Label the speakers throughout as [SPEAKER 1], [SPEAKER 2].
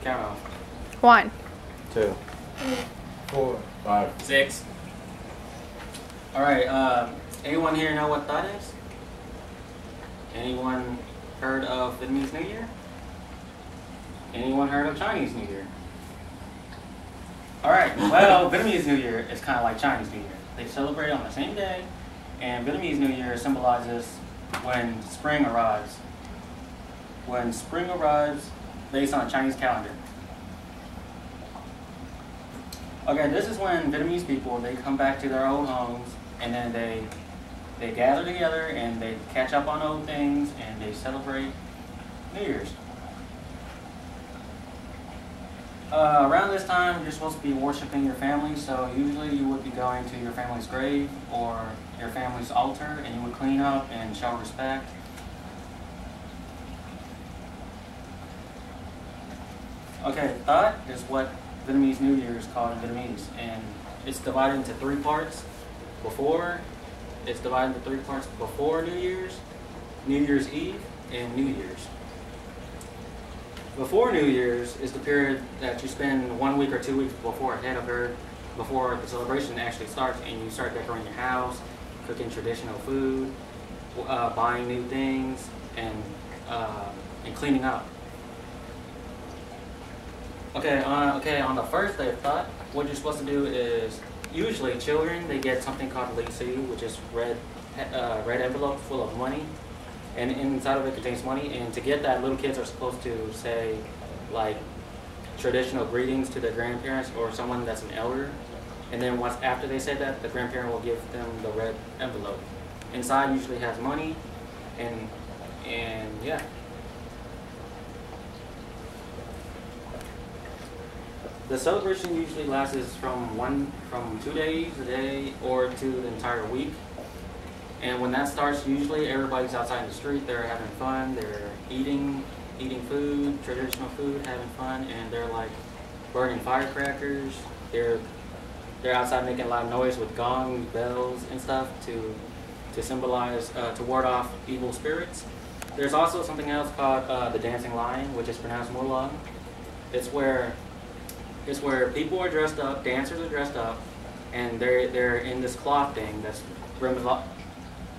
[SPEAKER 1] Count off.
[SPEAKER 2] 1,
[SPEAKER 3] 2,
[SPEAKER 4] 4,
[SPEAKER 3] 5,
[SPEAKER 1] 6. All right. Anyone here know what Tet is? Anyone heard of Vietnamese New Year? Anyone heard of Chinese New Year? All right. Well, Vietnamese New Year is kind of like Chinese New Year. They celebrate on the same day, and Vietnamese New Year symbolizes when spring arrives. When spring arrives, based on a Chinese calendar. Okay, this is when Vietnamese people, they come back to their old homes, and then they gather together and they catch up on old things and they celebrate New Year's. Around this time, you're supposed to be worshiping your family, so usually you would be going to your family's grave or your family's altar, and you would clean up and show respect. Okay, Tet is what Vietnamese New Year is called in Vietnamese, and it's divided into 3 parts. It's divided into 3 parts before New Year's, New Year's Eve, and New Year's. Before New Year's is the period that you spend 1 week or 2 weeks before before the celebration actually starts, and you start decorating your house, cooking traditional food, buying new things, and cleaning up. Okay, on the first day of Tet, what you're supposed to do is, usually children, they get something called lì xì, which is red envelope full of money, and inside of it contains money, and to get that, little kids are supposed to say, like, traditional greetings to their grandparents or someone that's an elder, and then once after they say that, the grandparent will give them the red envelope. Inside usually has money, and yeah. The celebration usually lasts from 2 days, a day, or to the entire week. And when that starts, usually everybody's outside in the street. They're having fun. They're eating food, traditional food, having fun, and they're like burning firecrackers. They're outside making a lot of noise with gongs, bells, and stuff to symbolize to ward off evil spirits. There's also something else called the dancing lion, which is pronounced mulang. It's where people are dressed up, dancers are dressed up, and they're in this cloth thing that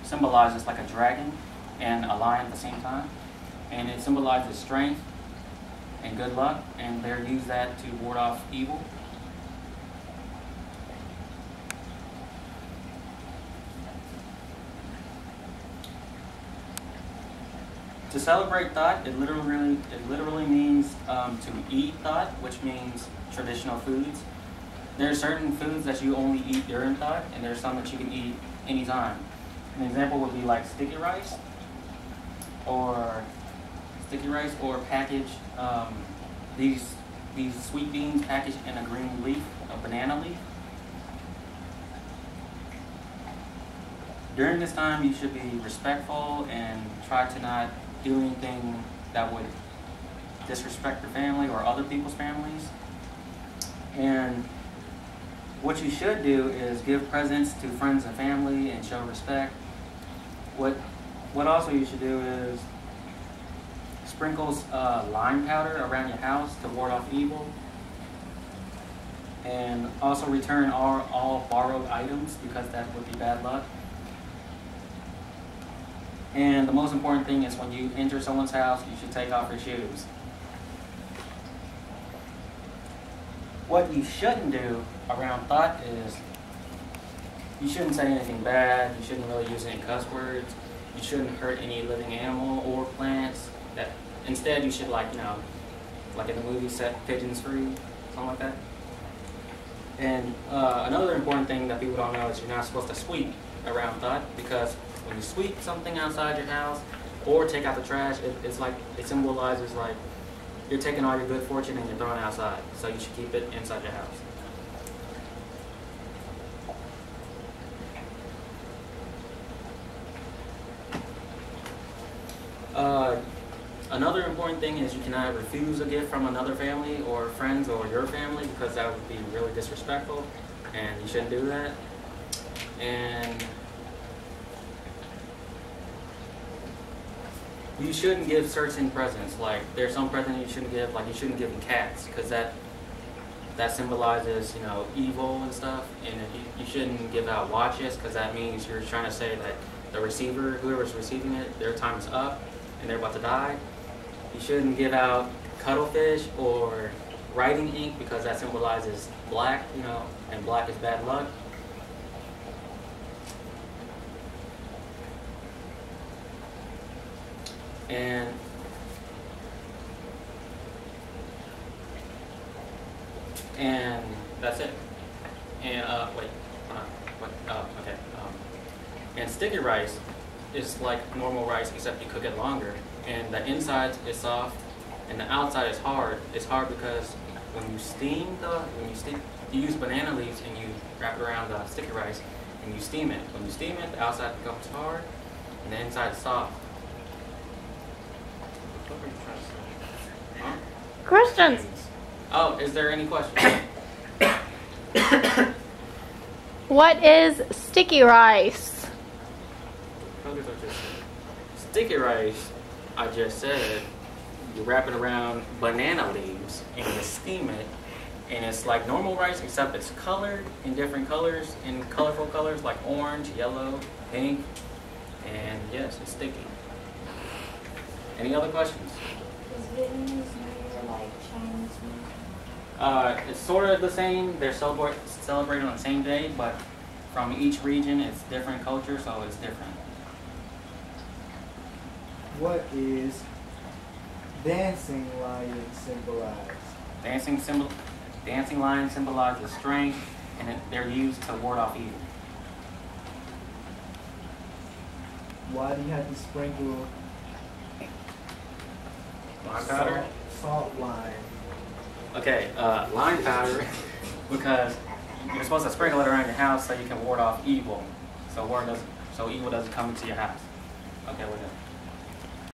[SPEAKER 1] symbolizes like a dragon and a lion at the same time, and it symbolizes strength and good luck, and they use that to ward off evil. To celebrate Tet, it literally means to eat Tet, which means traditional foods. There are certain foods that you only eat during Tet, and there's some that you can eat anytime. An example would be like sticky rice or packaged these sweet beans packaged in a green leaf, a banana leaf. During this time, you should be respectful and try to not do anything that would disrespect your family or other people's families. And what you should do is give presents to friends and family and show respect. What also you should do is sprinkle lime powder around your house to ward off evil. And also return all borrowed items, because that would be bad luck. And the most important thing is when you enter someone's house, you should take off your shoes. What you shouldn't do around Tet is you shouldn't say anything bad. You shouldn't really use any cuss words. You shouldn't hurt any living animal or plants. Instead, you should, like in the movie, set pigeons free, something like that. And another important thing that people don't know is you're not supposed to sweep around Tet, because when you sweep something outside your house or take out the trash, it symbolizes like you're taking all your good fortune and you're throwing it outside. So you should keep it inside your house. Another important thing is you cannot refuse a gift from another family or friends or your family, because that would be really disrespectful, and you shouldn't do that. And you shouldn't give certain presents. Like there's some presents you shouldn't give. Like you shouldn't give them cats because that symbolizes, you know, evil and stuff. And you shouldn't give out watches because that means you're trying to say that the receiver, whoever's receiving it, their time is up and they're about to die. You shouldn't give out cuttlefish or writing ink because that symbolizes black, you know, and black is bad luck. And that's it. And wait, hold on. Okay. And sticky rice is like normal rice, except you cook it longer. And the inside is soft, and the outside is hard. It's hard because when you use banana leaves and you wrap it around the sticky rice and you steam it. When you steam it, the outside becomes hard, and the inside is soft. What were you trying to say? Huh?
[SPEAKER 2] Questions.
[SPEAKER 1] Oh, is there any questions?
[SPEAKER 2] What is sticky rice?
[SPEAKER 1] Sticky rice, I just said, you wrap it around banana leaves and you steam it, and it's like normal rice except it's colored in different colors, in colorful colors like orange, yellow, pink, and yes, it's sticky. Any other questions?
[SPEAKER 3] Is Vietnamese New Year like Chinese New Year?
[SPEAKER 1] It's sort of the same. They're celebrated on the same day, but from each region, it's different culture, so it's different.
[SPEAKER 4] What is dancing lion symbolize?
[SPEAKER 1] Dancing lion symbolizes strength, and they're used to ward off evil.
[SPEAKER 4] Why do you have to sprinkle
[SPEAKER 1] Lime powder?
[SPEAKER 4] Salt lime.
[SPEAKER 1] Okay, lime powder, because you're supposed to sprinkle it around your house so you can ward off evil, so evil doesn't come into your house. Okay, we're done.